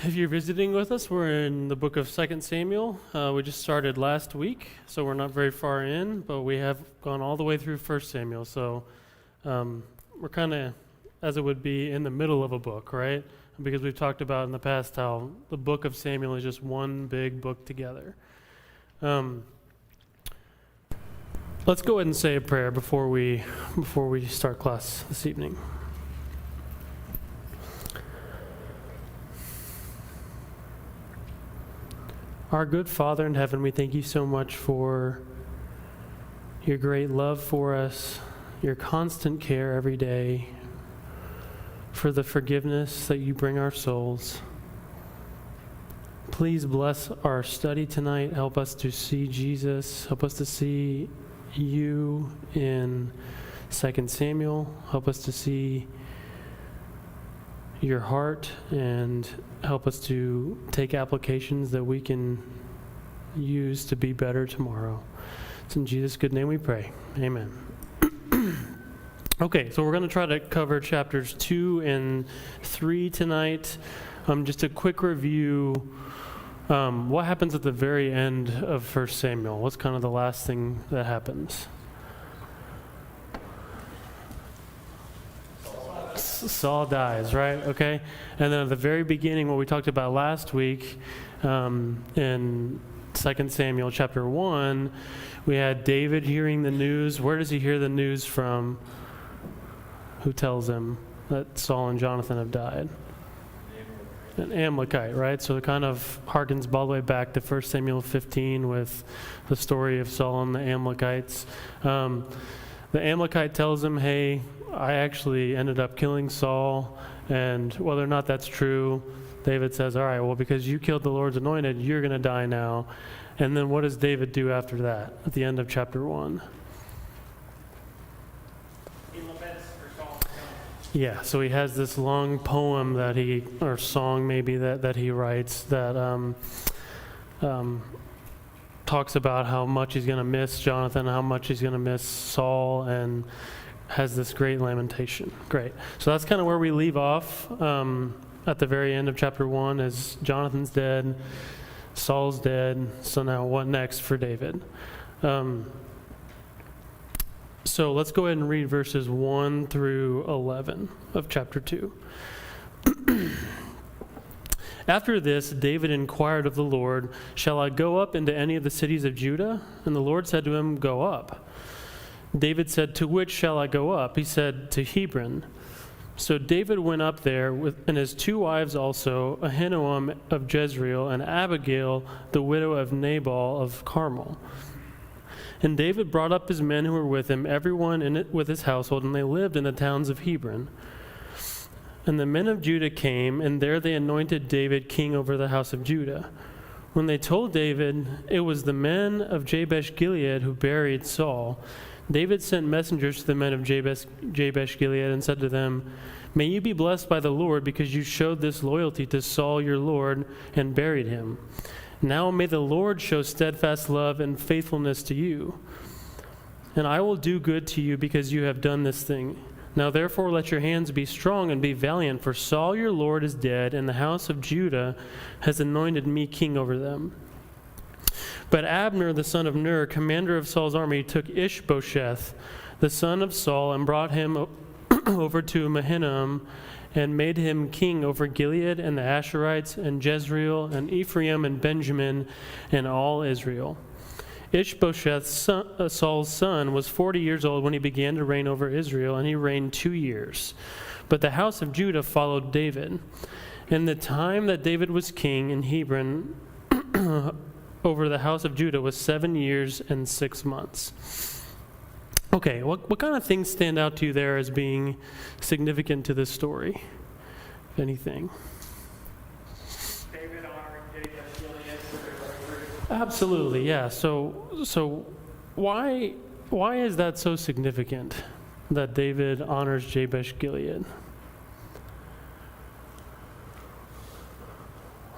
If you're visiting with us, we're in the book of 2 Samuel. We just started last week, so we're not very far in, but we have gone all the way through 1 Samuel. So we're kind of, as it would be, in the middle of a book, right? Because we've talked about in the past how the book of Samuel is just one big book together. Let's go ahead and say a prayer before we start class this evening. Our good Father in heaven, we thank you so much for your great love for us, your constant care every day, for the forgiveness that you bring our souls. Please bless our study tonight. Help us to see Jesus. Help us to see you in 2 Samuel. Help us to see your heart and help us to take applications that we can use to be better tomorrow. It's in Jesus' good name we pray. Amen. Okay, so we're going to try to cover chapters 2 and 3 tonight. Just a quick review. What happens at the very end of 1 Samuel? What's kind of the last thing that happens? Saul dies, right? Okay. And then at the very beginning, what we talked about last week in 2 Samuel chapter 1, we had David hearing the news. Where does he hear the news from? Who tells him that Saul and Jonathan have died? An Amalekite, right? So it kind of harkens all the way back to 1 Samuel 15 with the story of Saul and the Amalekites. The Amalekite tells him, hey, I actually ended up killing Saul, and whether or not that's true, David says, all right, well, because you killed the Lord's anointed, you're going to die now. And then what does David do after that at the end of chapter 1? He laments for Saul. Yeah, so he has this long poem that or song maybe, that he writes that talks about how much he's going to miss Jonathan, how much he's going to miss Saul, and has this great lamentation. Great. So that's kind of where we leave off at the very end of chapter 1 is Jonathan's dead, Saul's dead, so now what next for David? So let's go ahead and read verses 1 through 11 of chapter 2. After this, David inquired of the Lord, shall I go up into any of the cities of Judah? And the Lord said to him, go up. David said, to which shall I go up? He said, to Hebron. So David went up there, and his 2 wives also, Ahinoam of Jezreel, and Abigail, the widow of Nabal of Carmel. And David brought up his men who were with him, everyone in it with his household, and they lived in the towns of Hebron. And the men of Judah came, and there they anointed David king over the house of Judah. When they told David it was the men of Jabesh-Gilead who buried Saul, David sent messengers to the men of Jabesh-Gilead and said to them, may you be blessed by the Lord, because you showed this loyalty to Saul your Lord and buried him. Now may the Lord show steadfast love and faithfulness to you. And I will do good to you because you have done this thing. Now therefore let your hands be strong and be valiant, for Saul your Lord is dead, and the house of Judah has anointed me king over them. But Abner, the son of Ner, commander of Saul's army, took Ishbosheth, the son of Saul, and brought him over to Mahanaim, and made him king over Gilead and the Asherites and Jezreel and Ephraim and Benjamin and all Israel. Ishbosheth, Saul's son, was 40 years old when he began to reign over Israel, and he reigned 2 years. But the house of Judah followed David. In the time that David was king in Hebron, over the house of Judah was 7 years and 6 months. Okay, what kind of things stand out to you there as being significant to this story, if anything? David honoring Jabesh-Gilead for their labor. Absolutely, yeah. So why is that so significant that David honors Jabesh-Gilead?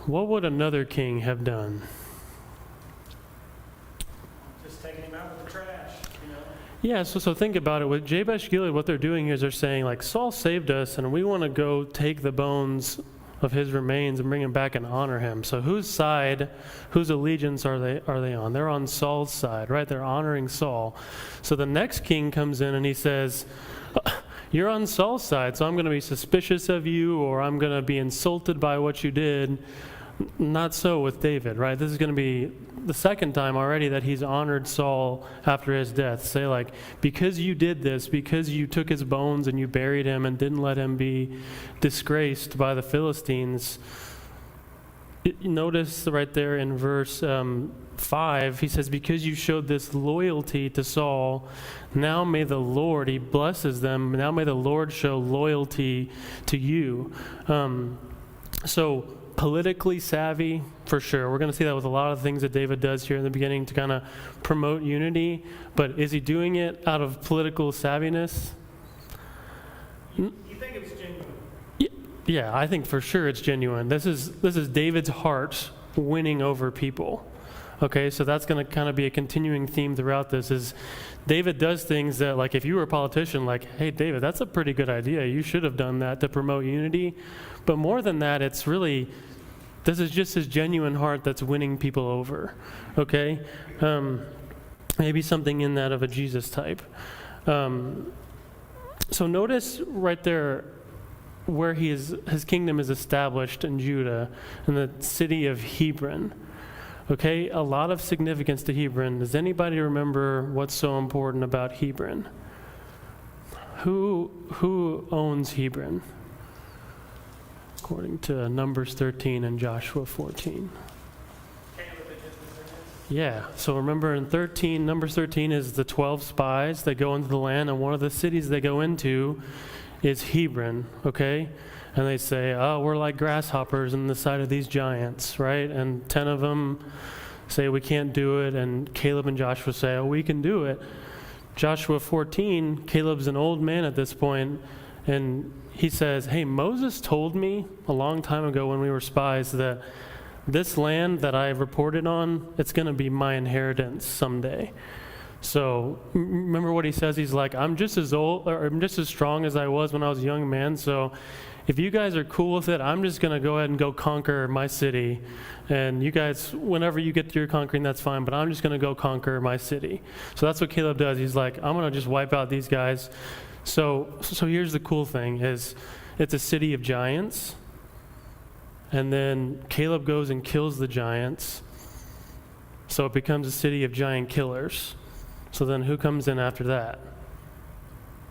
What would another king have done? Taking him out with the trash, Yeah, so think about it. With Jabesh-Gilead, what they're doing here is they're saying, like, Saul saved us, and we want to go take the bones of his remains and bring him back and honor him. So whose side, whose allegiance are they on? They're on Saul's side, right? They're honoring Saul. So the next king comes in and he says, you're on Saul's side, so I'm going to be suspicious of you, or I'm going to be insulted by what you did. Not so with David, right? This is going to be the second time already that he's honored Saul after his death. Say like, because you did this, because you took his bones and you buried him and didn't let him be disgraced by the Philistines. Notice right there in verse 5, he says, because you showed this loyalty to Saul, now may the Lord, he blesses them, now may the Lord show loyalty to you. So politically savvy, for sure. We're going to see that with a lot of things that David does here in the beginning to kind of promote unity. But is he doing it out of political savviness? You think it's genuine? Yeah, I think for sure it's genuine. This is David's heart winning over people. Okay, so that's going to kind of be a continuing theme throughout this is David does things that, like, if you were a politician, like, hey, David, that's a pretty good idea. You should have done that to promote unity. But more than that, it's really, this is just his genuine heart that's winning people over. Okay? Maybe something in that of a Jesus type. So notice right there where his kingdom is established in Judah, in the city of Hebron. Okay, a lot of significance to Hebron. Does anybody remember what's so important about Hebron? Who owns Hebron? According to Numbers 13 and Joshua 14. Yeah, so remember in Numbers 13 is the 12 spies that go into the land, and one of the cities they go into is Hebron, okay? And they say, oh, we're like grasshoppers in the sight of these giants, right? And 10 of them say we can't do it, and Caleb and Joshua say, oh, we can do it. Joshua 14, Caleb's an old man at this point, and he says, hey, Moses told me a long time ago when we were spies that this land that I reported on, it's going to be my inheritance someday. So remember what he says? He's like, I'm just as strong as I was when I was a young man, so if you guys are cool with it, I'm just going to go ahead and go conquer my city. And you guys, whenever you get to your conquering, that's fine, but I'm just going to go conquer my city. So that's what Caleb does. He's like, I'm going to just wipe out these guys. So here's the cool thing is it's a city of giants. And then Caleb goes and kills the giants. So it becomes a city of giant killers. So then who comes in after that?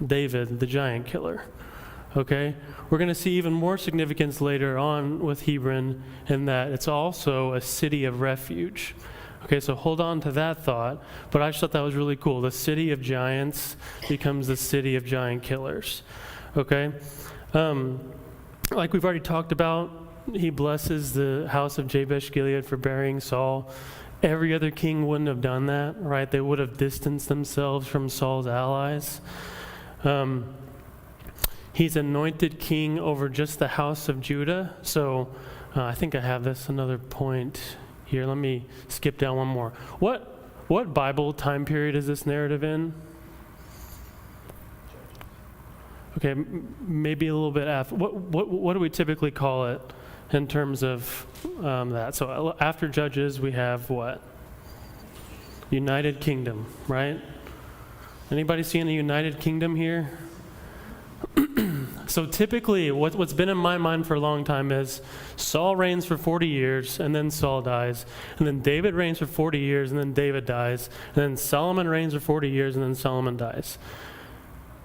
David, the giant killer. Okay? We're going to see even more significance later on with Hebron in that it's also a city of refuge. Okay, so hold on to that thought, but I just thought that was really cool. The city of giants becomes the city of giant killers. Okay? Like we've already talked about, he blesses the house of Jabesh Gilead for burying Saul. Every other king wouldn't have done that, right? They would have distanced themselves from Saul's allies. He's anointed king over just the house of Judah. So I think I have another point here. Let me skip down one more. What Bible time period is this narrative in? Okay, maybe a little bit after. What do we typically call it in terms of that? So after Judges, we have what? United Kingdom, right? Anybody seeing the United Kingdom here? So typically, what's been in my mind for a long time is Saul reigns for 40 years, and then Saul dies. And then David reigns for 40 years, and then David dies. And then Solomon reigns for 40 years, and then Solomon dies.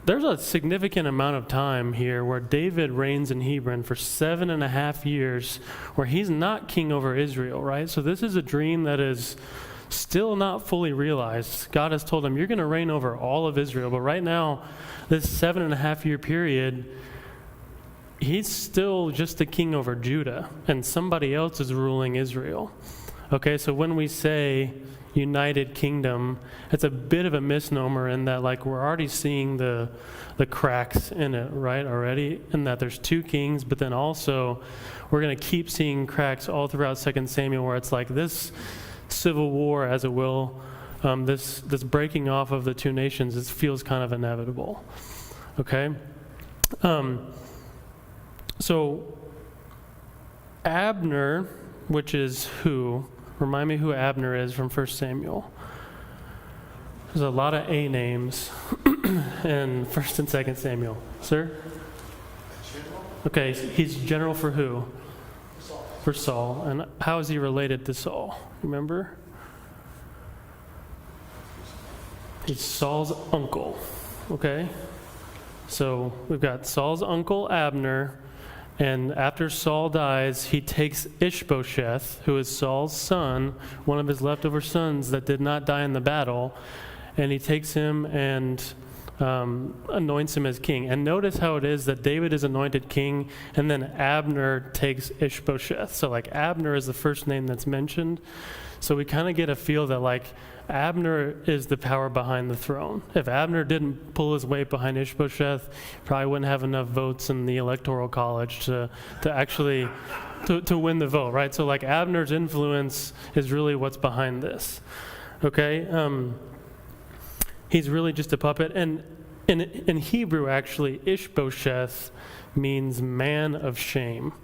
There's a significant amount of time here where David reigns in Hebron for 7.5 years, where he's not king over Israel, right? So this is a dream that is still not fully realized. God has told him, you're going to reign over all of Israel. But right now, this 7.5 year period, he's still just a king over Judah, and somebody else is ruling Israel. Okay, so when we say United Kingdom, it's a bit of a misnomer in that, like, we're already seeing the cracks in it, right, already, in that there's two kings, but then also we're going to keep seeing cracks all throughout 2 Samuel where it's like this civil war, as it will, this breaking off of the two nations, it feels kind of inevitable. Okay? So Abner, which is who? Remind me who Abner is from 1 Samuel. There's a lot of A names in 1 and 2 Samuel. Sir? Okay, he's general for who? For Saul. And how is he related to Saul? Remember? He's Saul's uncle. Okay? So we've got Saul's uncle Abner, and after Saul dies, he takes Ishbosheth, who is Saul's son, one of his leftover sons that did not die in the battle, and he takes him and anoints him as king. And notice how it is that David is anointed king, and then Abner takes Ishbosheth. So like Abner is the first name that's mentioned. So we kind of get a feel that like Abner is the power behind the throne. If Abner didn't pull his weight behind Ishbosheth, probably wouldn't have enough votes in the electoral college to actually to win the vote, right? So like Abner's influence is really what's behind this. Okay? He's really just a puppet. And in Hebrew, actually, Ishbosheth means man of shame.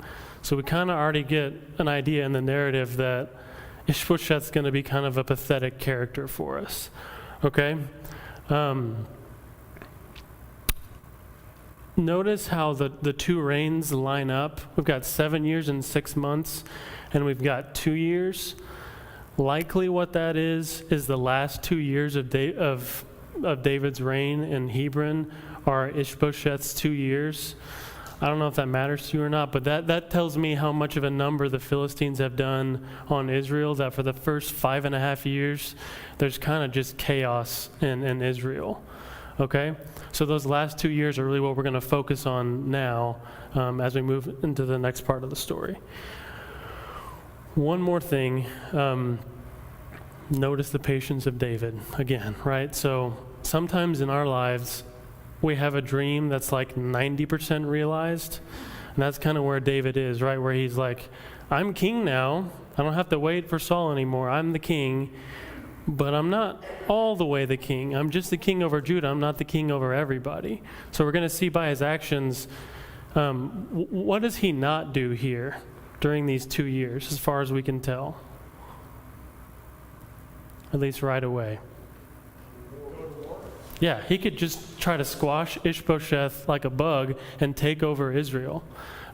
So we kind of already get an idea in the narrative that Ishbosheth's going to be kind of a pathetic character for us. Okay? Notice how the two reigns line up. We've got 7 years and 6 months, and we've got 2 years. Likely what that is the last 2 years of David's reign in Hebron are Ishbosheth's 2 years. I don't know if that matters to you or not, but that tells me how much of a number the Philistines have done on Israel, that for the first 5.5 years, there's kind of just chaos in Israel. Okay? So those last 2 years are really what we're going to focus on now as we move into the next part of the story. One more thing. Notice the patience of David again, right? So sometimes in our lives, we have a dream that's like 90% realized, and that's kind of where David is, right? Where he's like, I'm king now. I don't have to wait for Saul anymore. I'm the king, but I'm not all the way the king. I'm just the king over Judah. I'm not the king over everybody. So we're going to see by his actions, what does he not do here during these 2 years, as far as we can tell? At least right away. Yeah, he could just try to squash Ishbosheth like a bug and take over Israel,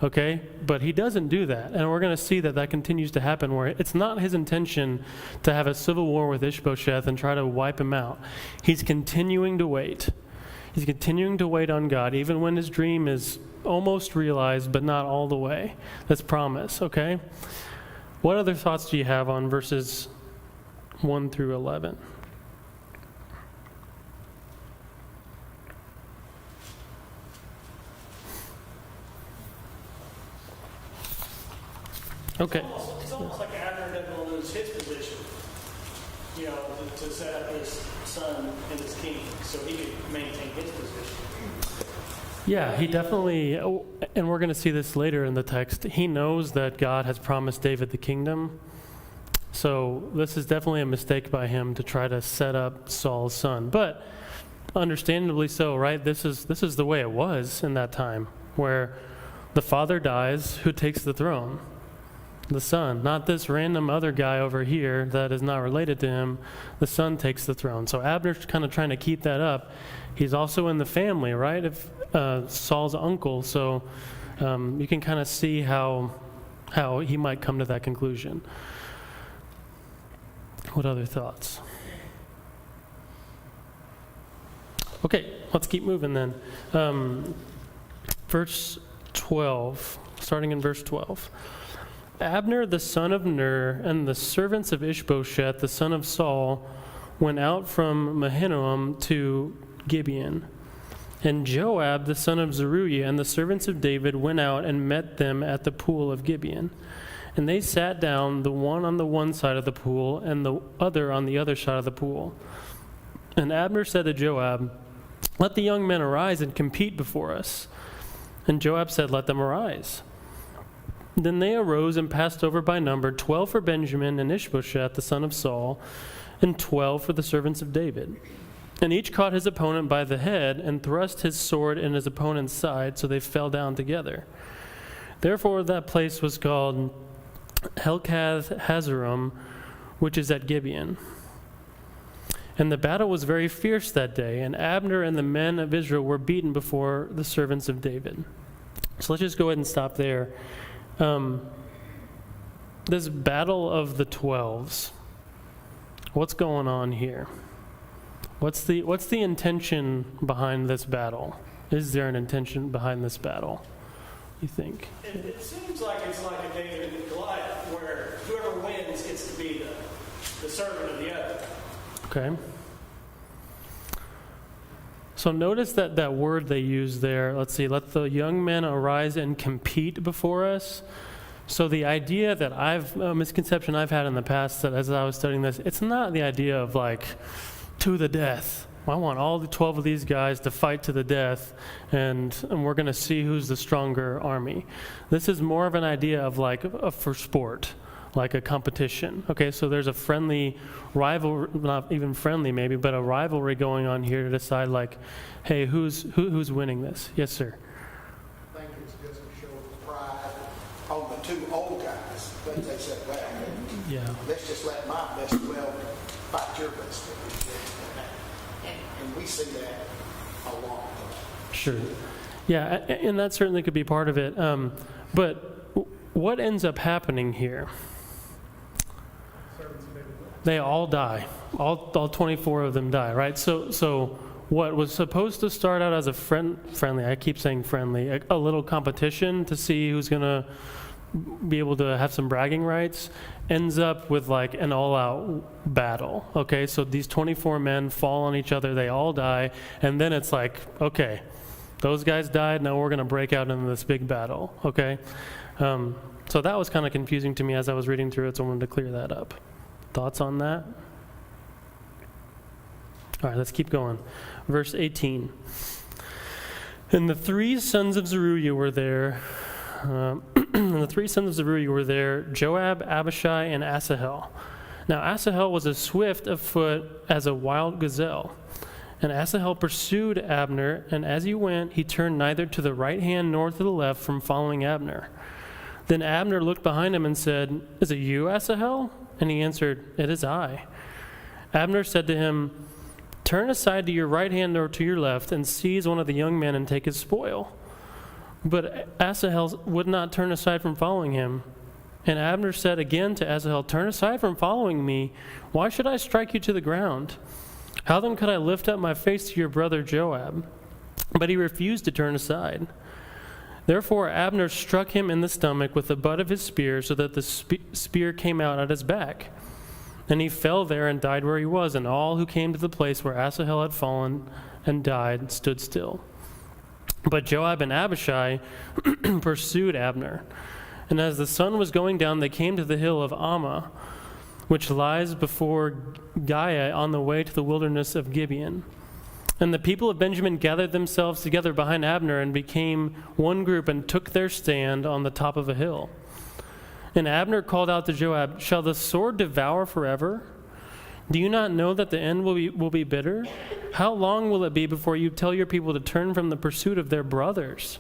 okay? But he doesn't do that, and we're going to see that continues to happen, where it's not his intention to have a civil war with Ishbosheth and try to wipe him out. He's continuing to wait. He's continuing to wait on God, even when his dream is almost realized, but not all the way. That's promise, okay? What other thoughts do you have on verses 1 through 11? Okay. It's almost like Abner doesn't want to lose his position, to set up his son and his king, so he could maintain his position. Yeah, he definitely, and we're going to see this later in the text, he knows that God has promised David the kingdom. So this is definitely a mistake by him to try to set up Saul's son. But understandably so, right? This is the way it was in that time, where the father dies, who takes the throne? The son, not this random other guy over here that is not related to him. The son takes the throne. So Abner's kind of trying to keep that up. He's also in the family, right, of Saul's uncle. So you can kind of see how he might come to that conclusion. What other thoughts? Okay, let's keep moving then. Verse 12, starting in verse 12. Abner the son of Ner and the servants of Ishbosheth the son of Saul went out from Mahanaim to Gibeon. And Joab the son of Zeruiah and the servants of David went out and met them at the pool of Gibeon. And they sat down, the one on the one side of the pool and the other on the other side of the pool. And Abner said to Joab, "Let the young men arise and compete before us." And Joab said, "Let them arise." Then they arose and passed over by number, 12 for Benjamin and Ishbosheth the son of Saul, and 12 for the servants of David. And each caught his opponent by the head and thrust his sword in his opponent's side, so they fell down together. Therefore that place was called Helkath Hazarim, which is at Gibeon. And the battle was very fierce that day, and Abner and the men of Israel were beaten before the servants of David. So let's just go ahead and stop there. This battle of the 12s, what's going on here? What's the intention behind this battle? Is there an intention behind this battle, you think? It seems like it's like a David and Goliath, where whoever wins gets to be the servant of the other. Okay. So notice that word they use there. Let's see. Let the young men arise and compete before us. So the idea that a misconception I've had in the past, that as I was studying this, it's not the idea of like to the death. I want all the 12 of these guys to fight to the death, and we're going to see who's the stronger army. This is more of an idea of like for sport, like a competition. Okay, so there's a friendly rivalry, not even friendly maybe, but a rivalry going on here to decide like, hey, who's winning this? Yes, sir. I think it's just a show of pride on the two old guys. But they said, well, Yeah. let's just let my best 12 fight your best 12. And we see that a lot. Sure. Yeah, and that certainly could be part of it. But what ends up happening here? They all die. All 24 of them die, right? So what was supposed to start out as a friendly, I keep saying friendly, a little competition to see who's going to be able to have some bragging rights, ends up with like an all-out battle. Okay, so these 24 men fall on each other, they all die, and then it's like, okay, those guys died, now we're going to break out into this big battle. Okay, so that was kind of confusing to me as I was reading through it, so I wanted to clear that up. Thoughts on that? All right, let's keep going. Verse 18. And the three sons of Zeruiah were there. And the three sons of Zeruiah were there, Joab, Abishai, and Asahel. Now Asahel was as swift of foot as a wild gazelle. And Asahel pursued Abner, and as he went, he turned neither to the right hand nor to the left from following Abner. Then Abner looked behind him and said, "Is it you, Asahel?" And he answered, "It is I." Abner said to him, "Turn aside to your right hand or to your left, and seize one of the young men and take his spoil." But Asahel would not turn aside from following him. And Abner said again to Asahel, "Turn aside from following me. Why should I strike you to the ground? How then could I lift up my face to your brother Joab?" But he refused to turn aside. Therefore Abner struck him in the stomach with the butt of his spear, so that the spear came out at his back. And he fell there and died where he was, and all who came to the place where Asahel had fallen and died stood still. But Joab and Abishai pursued Abner. And as the sun was going down, they came to the hill of Ammah, which lies before Giah on the way to the wilderness of Gibeon. And the people of Benjamin gathered themselves together behind Abner and became one group and took their stand on the top of a hill. And Abner called out to Joab, "Shall the sword devour forever? Do you not know that the end will be bitter? How long will it be before you tell your people to turn from the pursuit of their brothers?"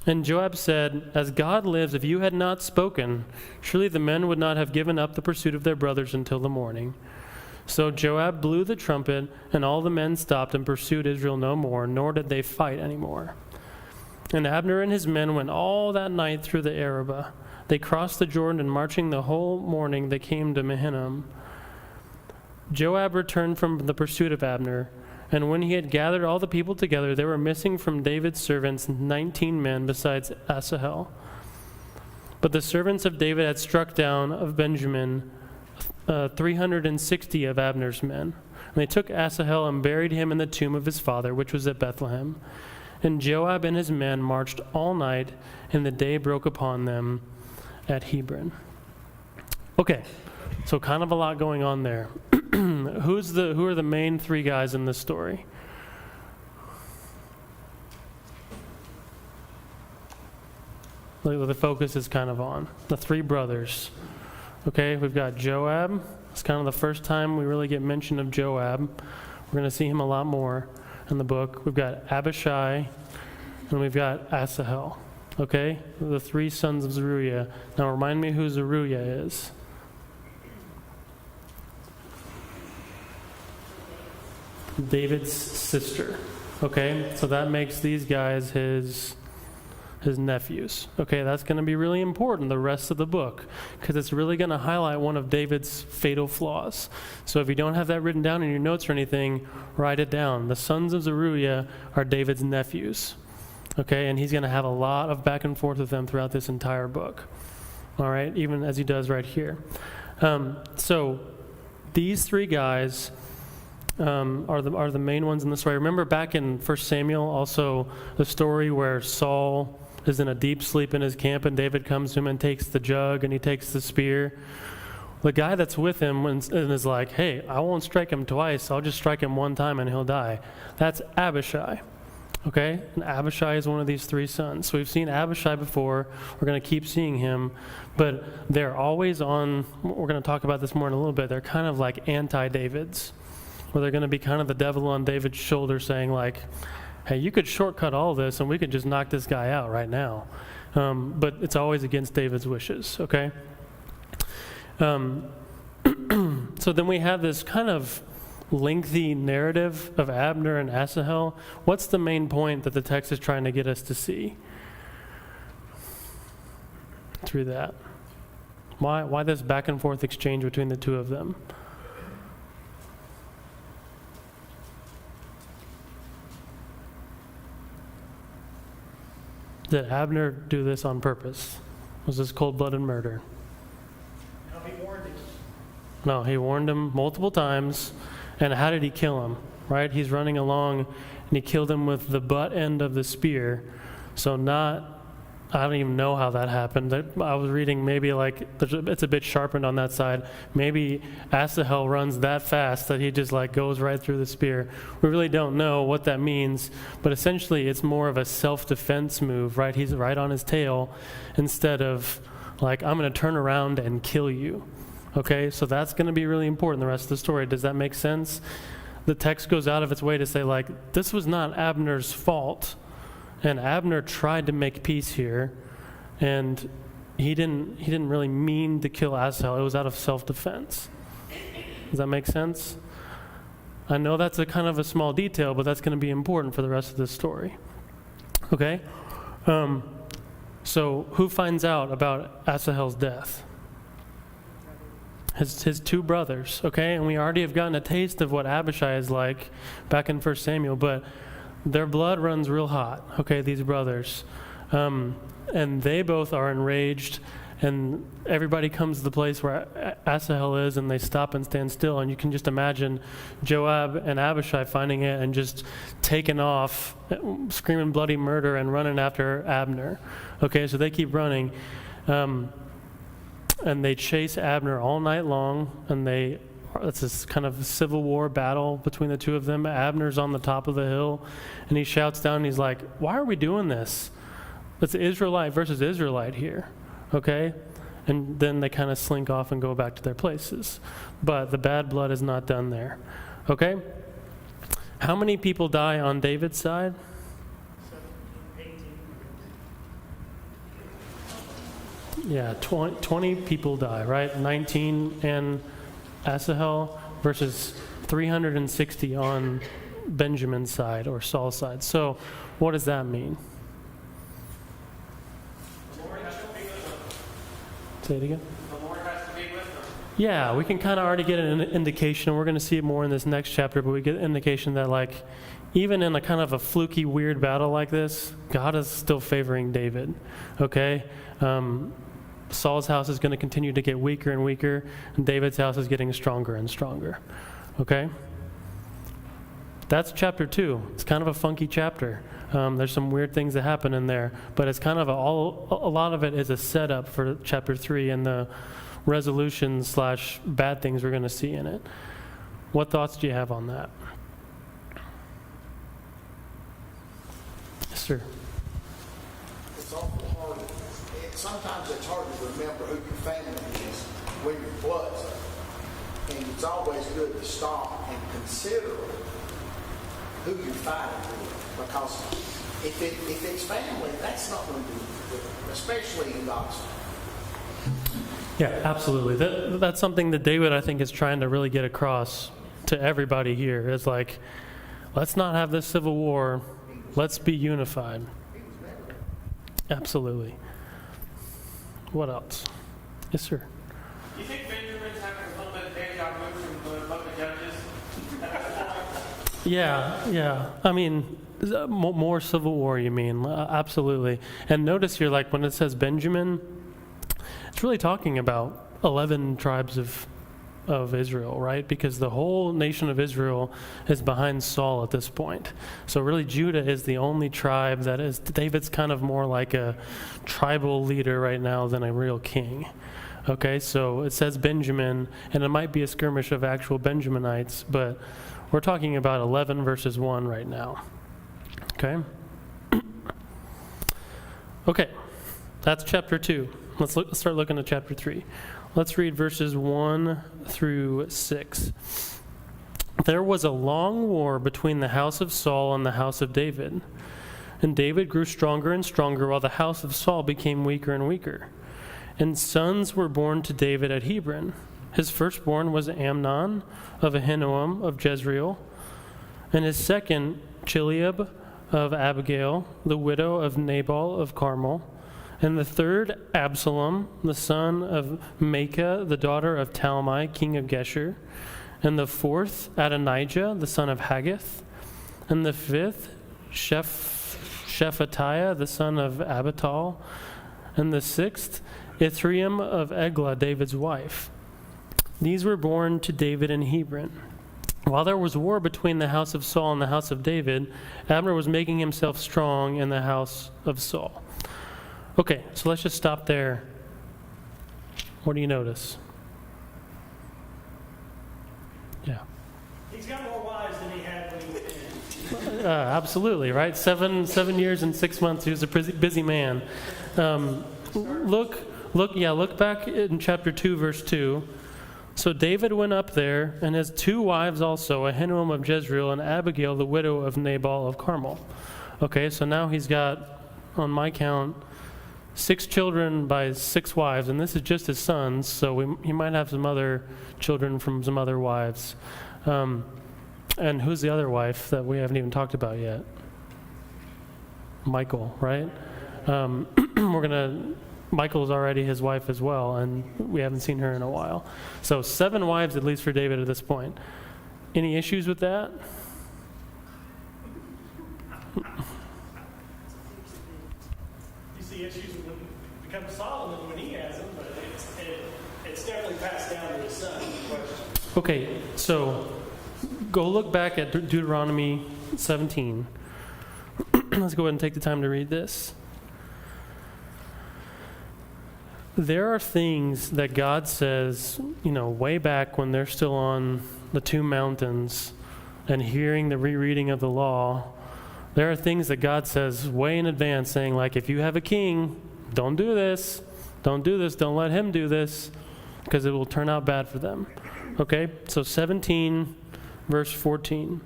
And Joab said, "As God lives, if you had not spoken, surely the men would not have given up the pursuit of their brothers until the morning." So Joab blew the trumpet, and all the men stopped and pursued Israel no more, nor did they fight anymore. And Abner and his men went all that night through the Arabah. They crossed the Jordan, and marching the whole morning, they came to Mahanaim. Joab returned from the pursuit of Abner, and when he had gathered all the people together, there were missing from David's servants 19 men besides Asahel. But the servants of David had struck down of Benjamin 360 of Abner's men. And they took Asahel and buried him in the tomb of his father, which was at Bethlehem. And Joab and his men marched all night, and the day broke upon them at Hebron. Okay, so kind of a lot going on there. Who are the main three guys in this story? The focus is kind of on the three brothers. Okay, we've got Joab. It's kind of the first time we really get mention of Joab. We're going to see him a lot more in the book. We've got Abishai, and we've got Asahel. Okay? The 3 sons of Zeruiah. Now remind me who Zeruiah is. David's sister. Okay? So that makes these guys his nephews. Okay, that's going to be really important the rest of the book, because it's really going to highlight one of David's fatal flaws. So if you don't have that written down in your notes or anything, write it down. The sons of Zeruiah are David's nephews. Okay, and he's going to have a lot of back and forth with them throughout this entire book. All right, even as he does right here. So these 3 guys are the main ones in the story. Remember back in 1 Samuel, also the story where Saul is in a deep sleep in his camp, and David comes to him and takes the jug and he takes the spear. The guy that's with him and is like, hey, I won't strike him twice, I'll just strike him one time and he'll die. That's Abishai. Okay? And Abishai is one of these 3 sons. So we've seen Abishai before. We're going to keep seeing him. But they're always on, we're going to talk about this more in a little bit, they're kind of like anti-Davids, where they're going to be kind of the devil on David's shoulder saying like, hey, you could shortcut all this and we could just knock this guy out right now. But it's always against David's wishes, okay? So then we have this kind of lengthy narrative of Abner and Asahel. What's the main point that the text is trying to get us to see through that? Why this back and forth exchange between the 2 of them? Did Abner do this on purpose? Was this cold-blooded murder? No, he warned him. No, he warned him multiple times. And how did he kill him? Right? He's running along and he killed him with the butt end of the spear. So I don't even know how that happened. I was reading maybe like it's a bit sharpened on that side. Maybe Asahel runs that fast that he just like goes right through the spear. We really don't know what that means, but essentially it's more of a self-defense move, right? He's right on his tail instead of like, I'm going to turn around and kill you. Okay, so that's going to be really important the rest of the story. Does that make sense? The text goes out of its way to say like, this was not Abner's fault. And Abner tried to make peace here, and he didn't really mean to kill Asahel. It was out of self-defense. Does that make sense? I know that's a kind of a small detail, but that's going to be important for the rest of the story. Okay? So who finds out about Asahel's death? His 2 brothers, okay? And we already have gotten a taste of what Abishai is like back in 1 Samuel, but their blood runs real hot, okay, these brothers. And they both are enraged, and everybody comes to the place where Asahel is, and they stop and stand still. And you can just imagine Joab and Abishai finding it and just taking off, screaming bloody murder and running after Abner. Okay, so they keep running. And they chase Abner all night long, and it's this kind of civil war battle between the 2 of them. Abner's on the top of the hill, and he shouts down, and he's like, why are we doing this? It's Israelite versus Israelite here, okay? And then they kind of slink off and go back to their places. But the bad blood is not done there, okay? How many people die on David's side? 18. Yeah, 20 people die, right? 19 and Asahel versus 360 on Benjamin's side or Saul's side. So what does that mean? The Lord has to be with them. Say it again. The Lord has to be with them. Yeah, we can kind of already get an indication, and we're going to see it more in this next chapter, but we get an indication that like even in a kind of a fluky, weird battle like this, God is still favoring David, okay? Saul's house is going to continue to get weaker and weaker, and David's house is getting stronger and stronger. Okay? That's chapter 2. It's kind of a funky chapter. There's some weird things that happen in there, but it's kind of a lot of it is a setup for chapter 3 and the resolutions / bad things we're going to see in it. What thoughts do you have on that? Yes, sir. It's awful hard. Sometimes it's hard to remember who your family is when your blood's up. And it's always good to stop and consider who you're fighting with. Because if it's family, that's not going to do good, especially in God's family. Yeah, absolutely. That's something that David, I think, is trying to really get across to everybody here. Is like, let's not have this civil war. Let's be unified. Absolutely. What else? Yes, sir. Do you think Benjamin's having a little bit of deja vu from the book of Judges? Yeah. I mean, more civil war, you mean? Absolutely. And notice here, like when it says Benjamin, it's really talking about 11 tribes of Israel, right? Because the whole nation of Israel is behind Saul at this point. So really Judah is the only tribe that is, David's kind of more like a tribal leader right now than a real king. Okay, so it says Benjamin, and it might be a skirmish of actual Benjaminites, but we're talking about 11 verses 1 right now. Okay? Okay, that's chapter 2. Let's start looking at chapter 3. Let's read verses 1 through 6. There was a long war between the house of Saul and the house of David. And David grew stronger and stronger, while the house of Saul became weaker and weaker. And sons were born to David at Hebron. His firstborn was Amnon of Ahinoam of Jezreel, and his second, Chileab of Abigail, the widow of Nabal of Carmel. And the third, Absalom, the son of Maacah, the daughter of Talmai, king of Geshur. And the fourth, Adonijah, the son of Haggith. And the fifth, Shephatiah, the son of Abital. And the sixth, Ithream of Eglah, David's wife. These were born to David in Hebron. While there was war between the house of Saul and the house of David, Abner was making himself strong in the house of Saul. Okay, so let's just stop there. What do you notice? Yeah. He's got more wives than he had when he went in. Absolutely, right? 7 years and 6 months. He was a busy man. Look back in chapter 2, verse 2. So David went up there and has 2 wives also, Ahinoam of Jezreel and Abigail, the widow of Nabal of Carmel. Okay, so now he's got, on my count, 6 children by 6 wives, and this is just his sons, so he might have some other children from some other wives. And who's the other wife that we haven't even talked about yet? Michal, right? Michal's already his wife as well, and we haven't seen her in a while. So 7 wives at least for David at this point. Any issues with that? You see issues when it becomes Solomon when he has them, but it's definitely passed down to his son. Okay, so go look back at Deuteronomy 17. Let's go ahead and take the time to read this. There are things that God says, way back when they're still on the 2 mountains and hearing the rereading of the law. There are things that God says way in advance, saying like, if you have a king, don't do this, don't let him do this, because it will turn out bad for them. Okay, so 17, verse 14.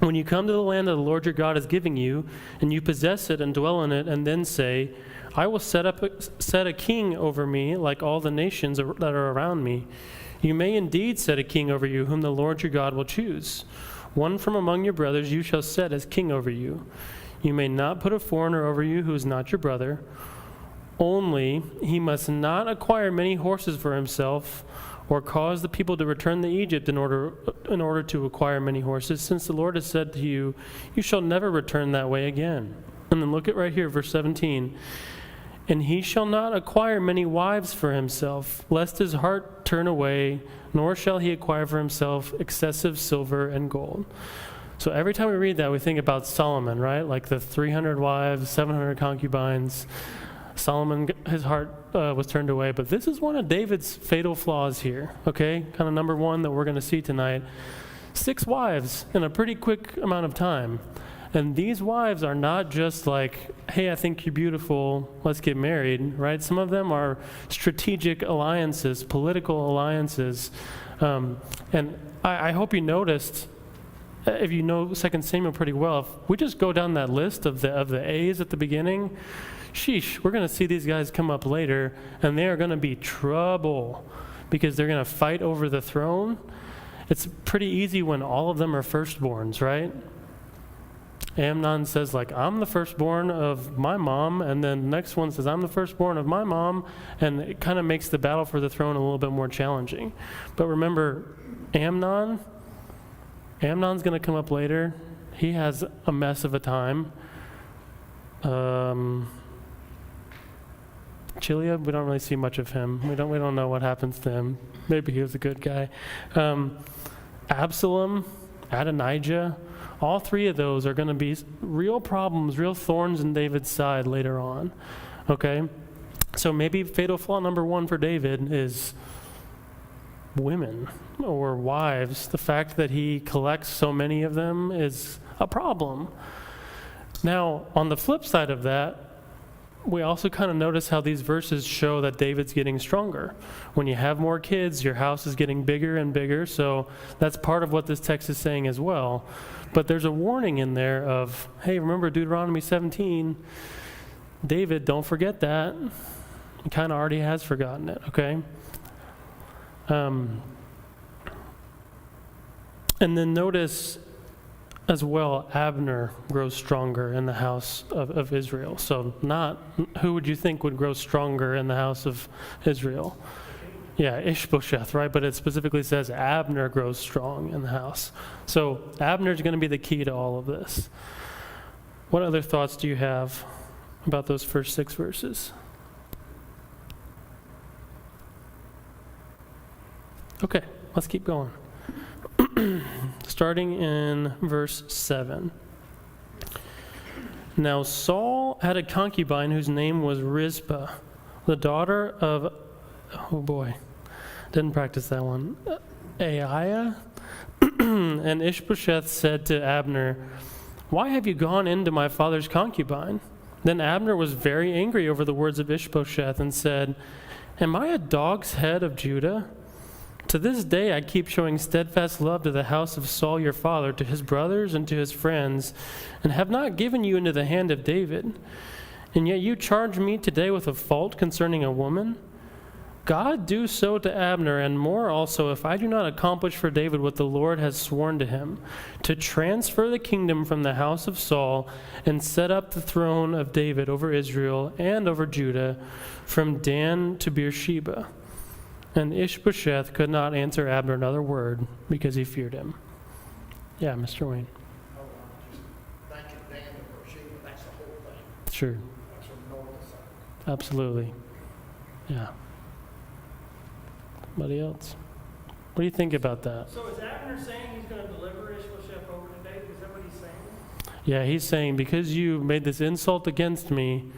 When you come to the land that the Lord your God is giving you, and you possess it and dwell in it, and then say, I will set a king over me like all the nations that are around me. You may indeed set a king over you whom the Lord your God will choose. One from among your brothers you shall set as king over you. You may not put a foreigner over you who is not your brother. Only he must not acquire many horses for himself or cause the people to return to Egypt in order to acquire many horses, since the Lord has said to you, you shall never return that way again. And then look at right here, verse 17. And he shall not acquire many wives for himself, lest his heart turn away, nor shall he acquire for himself excessive silver and gold. So every time we read that, we think about Solomon, right? Like the 300 wives, 700 concubines. Solomon, his heart was turned away. But this is one of David's fatal flaws here, okay? Kind of number 1 that we're going to see tonight. 6 wives in a pretty quick amount of time. And these wives are not just like, hey, I think you're beautiful, let's get married, right? Some of them are strategic alliances, political alliances. And I hope you noticed if you know 2 Samuel pretty well, if we just go down that list of the A's at the beginning, sheesh, we're going to see these guys come up later, and they are going to be trouble because they're going to fight over the throne. It's pretty easy when all of them are firstborns, right? Amnon says, like, I'm the firstborn of my mom, and then the next one says, I'm the firstborn of my mom, and it kind of makes the battle for the throne a little bit more challenging. But remember, Amnon's going to come up later. He has a mess of a time. Chileab, we don't really see much of him. We don't know what happens to him. Maybe he was a good guy. Absalom, Adonijah, all three of those are going to be real problems, real thorns in David's side later on. Okay? So maybe fatal flaw number one for David is women or wives. The fact that he collects so many of them is a problem. Now, on the flip side of that, we also kind of notice how these verses show that David's getting stronger. When you have more kids, your house is getting bigger and bigger, so that's part of what this text is saying as well. But there's a warning in there of, hey, remember Deuteronomy 17? David, don't forget that. He kind of already has forgotten it, okay? And then notice as well, Abner grows stronger in the house of Israel. So not, who would you think would grow stronger in the house of Israel? Yeah, Ishbosheth, right? But it specifically says Abner grows strong in the house. So Abner's going to be the key to all of this. What other thoughts do you have about those first 6 verses? Okay, let's keep going. Starting in verse 7. Now Saul had a concubine whose name was Rizpah, the daughter of, oh boy, didn't practice that one, Aiah. And Ishbosheth said to Abner, "Why have you gone into my father's concubine?" Then Abner was very angry over the words of Ishbosheth and said, "Am I a dog's head of Judah? To this day I keep showing steadfast love to the house of Saul your father, to his brothers and to his friends, and have not given you into the hand of David. And yet you charge me today with a fault concerning a woman? God do so to Abner, and more also, if I do not accomplish for David what the Lord has sworn to him, to transfer the kingdom from the house of Saul and set up the throne of David over Israel and over Judah, from Dan to Beersheba." And Ishbosheth could not answer Abner another word because he feared him. Yeah, Mr. Wayne. Oh, just thinking Dan to Beersheba, that's the whole thing. Sure. That's from north to south. Absolutely. Yeah. Anybody else? What do you think about that? So is Abner saying he's going to deliver Ishbosheth over to David? Is that what he's saying? Yeah, he's saying, because you made this insult against me,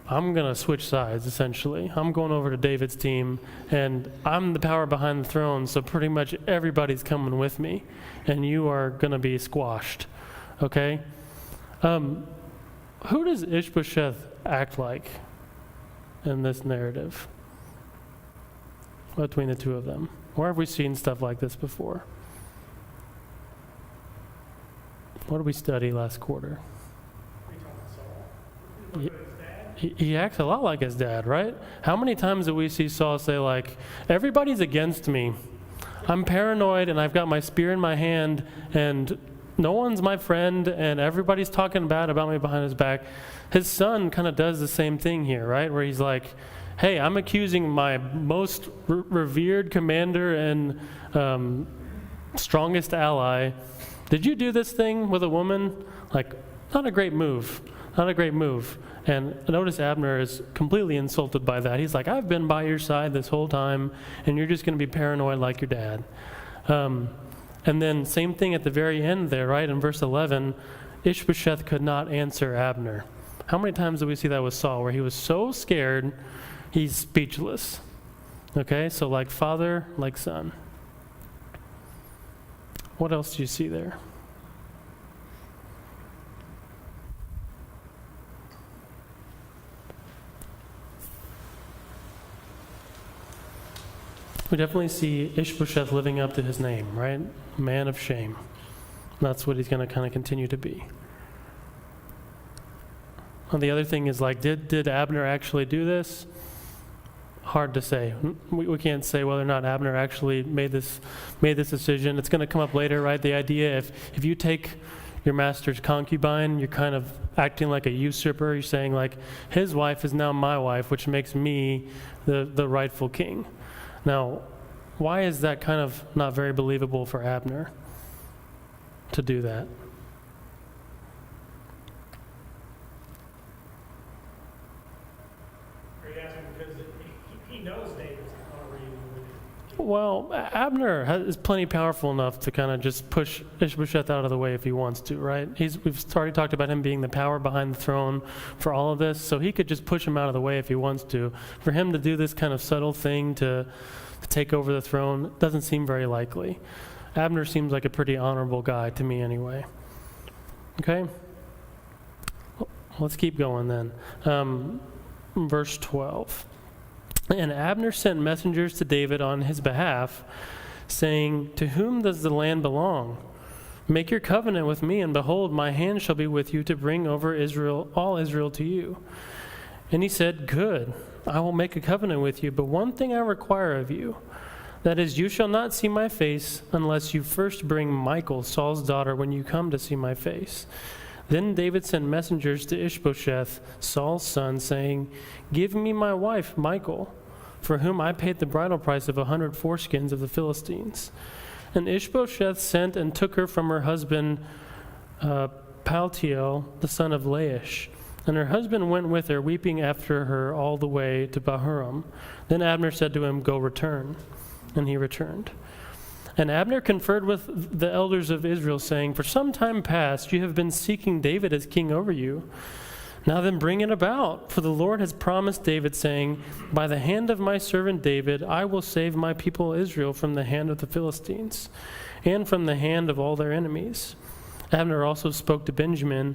I'm going to switch sides, essentially. I'm going over to David's team, and I'm the power behind the throne, so pretty much everybody's coming with me, and you are going to be squashed, okay? Who does Ishbosheth act like in this narrative between the two of them? Where have we seen stuff like this before? What did we study last quarter? He acts a lot like his dad, right? How many times do we see Saul say, like, everybody's against me. I'm paranoid, and I've got my spear in my hand, and no one's my friend, and everybody's talking bad about me behind his back. His son kind of does the same thing here, right? Where he's like, hey, I'm accusing my most revered commander and strongest ally. Did you do this thing with a woman? Like, not a great move. Not a great move. And notice Abner is completely insulted by that. He's like, I've been by your side this whole time, and you're just going to be paranoid like your dad. And then same thing at the very end there, right? In verse 11, Ishbosheth could not answer Abner. How many times do we see that with Saul, where he was so scared, he's speechless? Okay, so like father, like son. What else do you see there? We definitely see Ishbosheth living up to his name, right? Man of shame. That's what he's going to kind of continue to be. And the other thing is, like, did Abner actually do this? Hard to say. We can't say whether or not Abner actually made this decision. It's going to come up later, right? The idea, if you take your master's concubine, you're kind of acting like a usurper. You're saying, like, his wife is now my wife, which makes me the rightful king. Now, why is that kind of not very believable for Abner to do that? Are you asking because he knows David's already with him? Well, Abner is plenty powerful enough to kind of just push Ishbosheth out of the way if he wants to, right? We've already talked about him being the power behind the throne for all of this, so he could just push him out of the way if he wants to. For him to do this kind of subtle thing to take over the throne doesn't seem very likely. Abner seems like a pretty honorable guy to me anyway. Okay? Let's keep going then. Verse 12. And Abner sent messengers to David on his behalf, saying, "To whom does the land belong? Make your covenant with me, and behold, my hand shall be with you to bring over Israel, all Israel to you." And he said, "Good, I will make a covenant with you, but one thing I require of you, that is, you shall not see my face unless you first bring Michal, Saul's daughter, when you come to see my face." Then David sent messengers to Ishbosheth, Saul's son, saying, "Give me my wife, Michal, for whom I paid the bridal price of 100 foreskins of the Philistines." And Ishbosheth sent and took her from her husband Paltiel, the son of Laish. And her husband went with her, weeping after her all the way to Bahurim. Then Abner said to him, "Go return." And he returned. And Abner conferred with the elders of Israel, saying, "For some time past you have been seeking David as king over you. Now then bring it about, for the Lord has promised David, saying, 'By the hand of my servant David I will save my people Israel from the hand of the Philistines, and from the hand of all their enemies.'" Abner also spoke to Benjamin,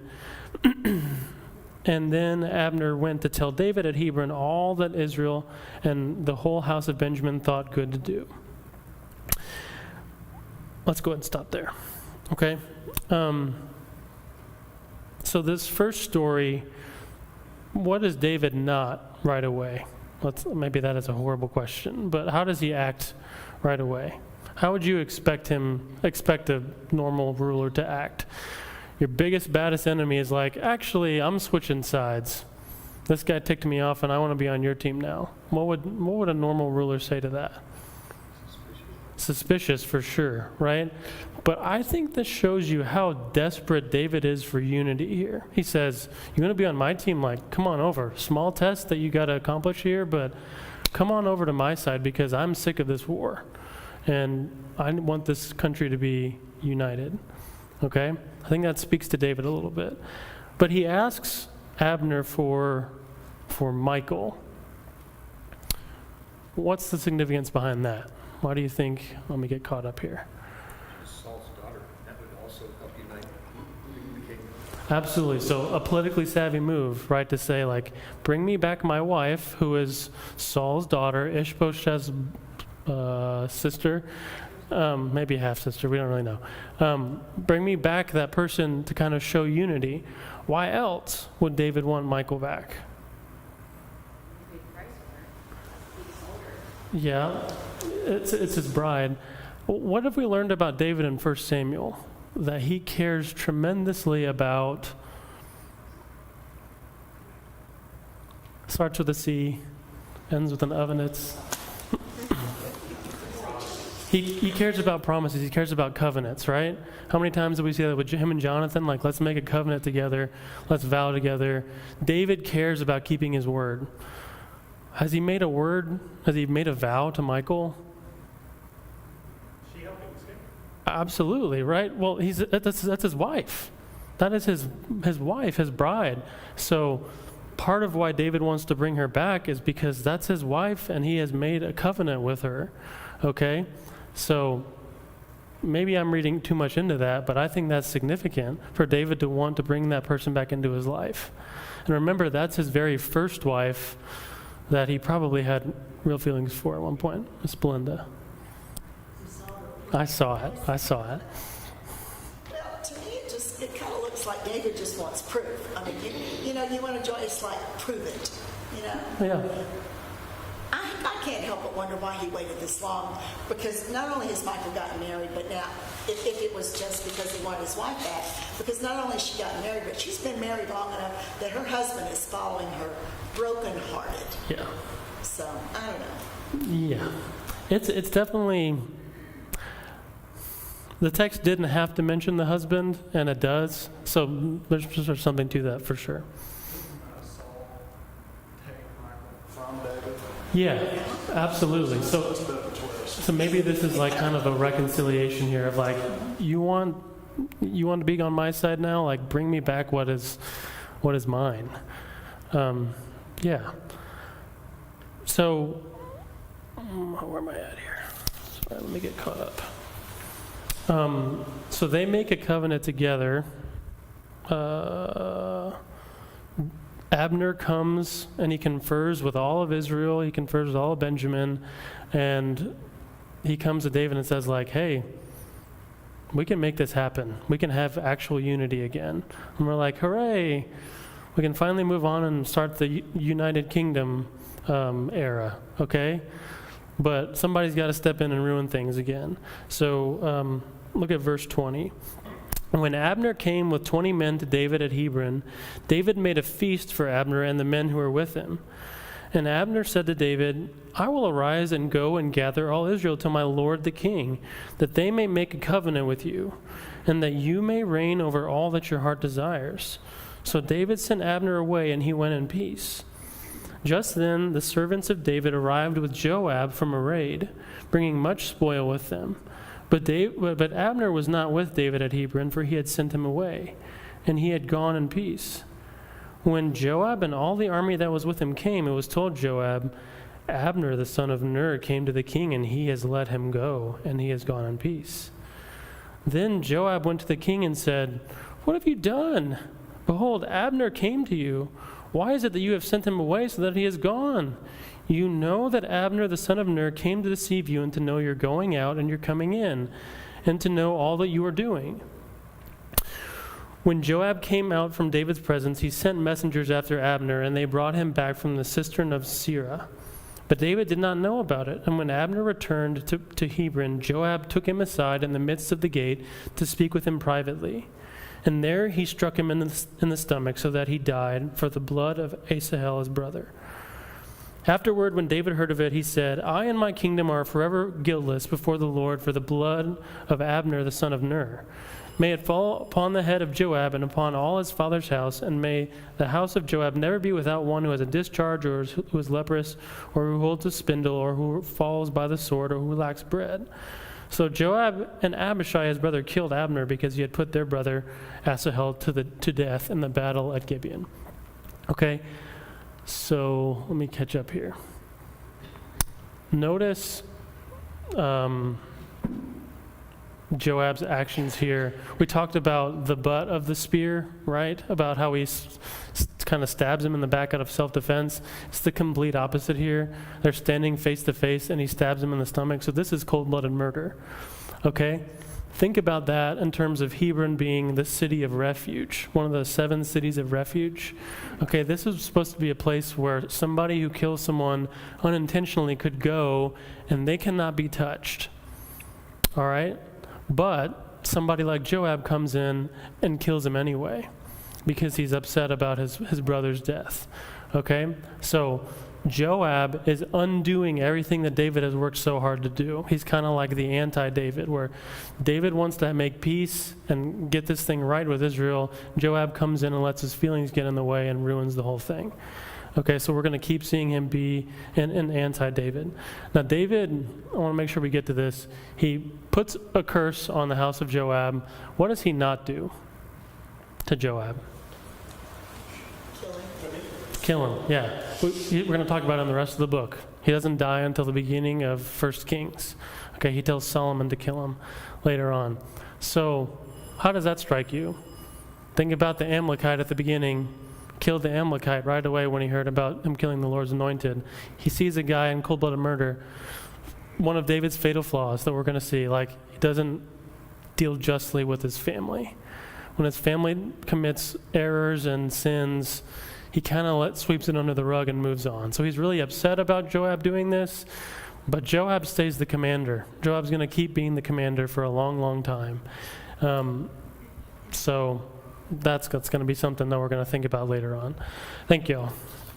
and then Abner went to tell David at Hebron all that Israel and the whole house of Benjamin thought good to do. Let's go ahead and stop there, okay? So this first story, what is David not right away? Maybe that is a horrible question, but how does he act right away? How would you expect a normal ruler to act? Your biggest, baddest enemy is like, "Actually, I'm switching sides. This guy ticked me off and I want to be on your team now." What would a normal ruler say to that? Suspicious for sure, right? But I think this shows you how desperate David is for unity here. He says, "You want to be on my team? Like, come on over. Small test that you got to accomplish here, but come on over to my side because I'm sick of this war. And I want this country to be united." Okay? I think that speaks to David a little bit. But he asks Abner for Michal. What's the significance behind that? Why do you think? Let me get caught up here. Saul's daughter. That would also help unite the king. Absolutely. So a politically savvy move, right? To say, like, bring me back my wife, who is Saul's daughter, Ishbosheth's sister, maybe half-sister, we don't really know. Bring me back that person to kind of show unity. Why else would David want Michal back? Yeah, it's his bride. What have we learned about David in 1 Samuel? That he cares tremendously about, starts with a C, ends with an ovenets. He cares about promises. He cares about covenants, right? How many times do we see that with him and Jonathan? Like, let's make a covenant together. Let's vow together. David cares about keeping his word. Has he made a word? Has he made a vow to Michal? She helped him escape. Absolutely, right? Well, that's his wife. That is his wife, his bride. So part of why David wants to bring her back is because that's his wife and he has made a covenant with her, okay? So maybe I'm reading too much into that, but I think that's significant for David to want to bring that person back into his life. And remember, that's his very first wife that he probably had real feelings for at one point, Miss Belinda. I saw it. Well, proof. I mean, you want to join, it's like, prove it, Yeah. I can't help but wonder why he waited this long, because not only has Michael gotten married, but now, if it was just because he wanted his wife back, because not only she got married, but she's been married long enough that her husband is following her brokenhearted. Yeah. So, I don't know. Yeah. It's definitely, the text didn't have to mention the husband, and it does. So there's something to that for sure. Saul take Michael from David. Yeah, absolutely. So That's a bit of a twist. So maybe this is like kind of a reconciliation here of like, you want to be on my side now? Like, bring me back what is mine. Yeah. So, where am I at here? Sorry, let me get caught up. So they make a covenant together. Abner comes and he confers with all of Israel. He confers with all of Benjamin. And he comes to David and says like, hey, we can make this happen. We can have actual unity again. And we're like, hooray. We can finally move on and start the United Kingdom era, okay? But somebody's got to step in and ruin things again. So look at verse 20. When Abner came with 20 men to David at Hebron, David made a feast for Abner and the men who were with him. And Abner said to David, I will arise and go and gather all Israel to my lord the king, that they may make a covenant with you, and that you may reign over all that your heart desires. So David sent Abner away, and he went in peace. Just then the servants of David arrived with Joab from a raid, bringing much spoil with them. But Abner was not with David at Hebron, for he had sent him away, and he had gone in peace. When Joab and all the army that was with him came, it was told Joab, Abner the son of Ner came to the king, and he has let him go, and he has gone in peace. Then Joab went to the king and said, What have you done? Behold, Abner came to you. Why is it that you have sent him away so that he is gone? You know that Abner the son of Ner came to deceive you, and to know you're going out and you're coming in, and to know all that you are doing. When Joab came out from David's presence, he sent messengers after Abner, and they brought him back from the cistern of Sirah. But David did not know about it. And when Abner returned to Hebron, Joab took him aside in the midst of the gate to speak with him privately. And there he struck him in the stomach, so that he died for the blood of Asahel his brother. Afterward, when David heard of it, he said, I and my kingdom are forever guiltless before the Lord for the blood of Abner the son of Ner. May it fall upon the head of Joab and upon all his father's house, and may the house of Joab never be without one who has a discharge, or who is leprous, or who holds a spindle, or who falls by the sword, or who lacks bread. So Joab and Abishai, his brother, killed Abner because he had put their brother Asahel to death in the battle at Gibeon. Okay, so let me catch up here. Notice Joab's actions here. We talked about the butt of the spear, right? About how he kind of stabs him in the back out of self-defense. It's the complete opposite here. They're standing face to face, and he stabs him in the stomach. So this is cold-blooded murder, okay? Think about that in terms of Hebron being the city of refuge, one of the 7 cities of refuge. Okay, this is supposed to be a place where somebody who kills someone unintentionally could go, and they cannot be touched, all right? But somebody like Joab comes in and kills him anyway because he's upset about his brother's death. Okay? So Joab is undoing everything that David has worked so hard to do. He's kind of like the anti-David, where David wants to make peace and get this thing right with Israel. Joab comes in and lets his feelings get in the way and ruins the whole thing. Okay, so we're going to keep seeing him be an anti-David. Now, David, I want to make sure we get to this. He puts a curse on the house of Joab. What does he not do to Joab? Kill him, yeah. We're going to talk about it in the rest of the book. He doesn't die until the beginning of 1 Kings. Okay, he tells Solomon to kill him later on. So, how does that strike you? Think about the Amalekite at the beginning. Killed the Amalekite right away when he heard about him killing the Lord's anointed. He sees a guy in cold-blooded murder. One of David's fatal flaws that we're going to see, like he doesn't deal justly with his family. when his family commits errors and sins, he kind of sweeps it under the rug and moves on. So he's really upset about Joab doing this, but Joab stays the commander. Joab's going to keep being the commander for a long, long time. So that's going to be something that we're going to think about later on. Thank you all.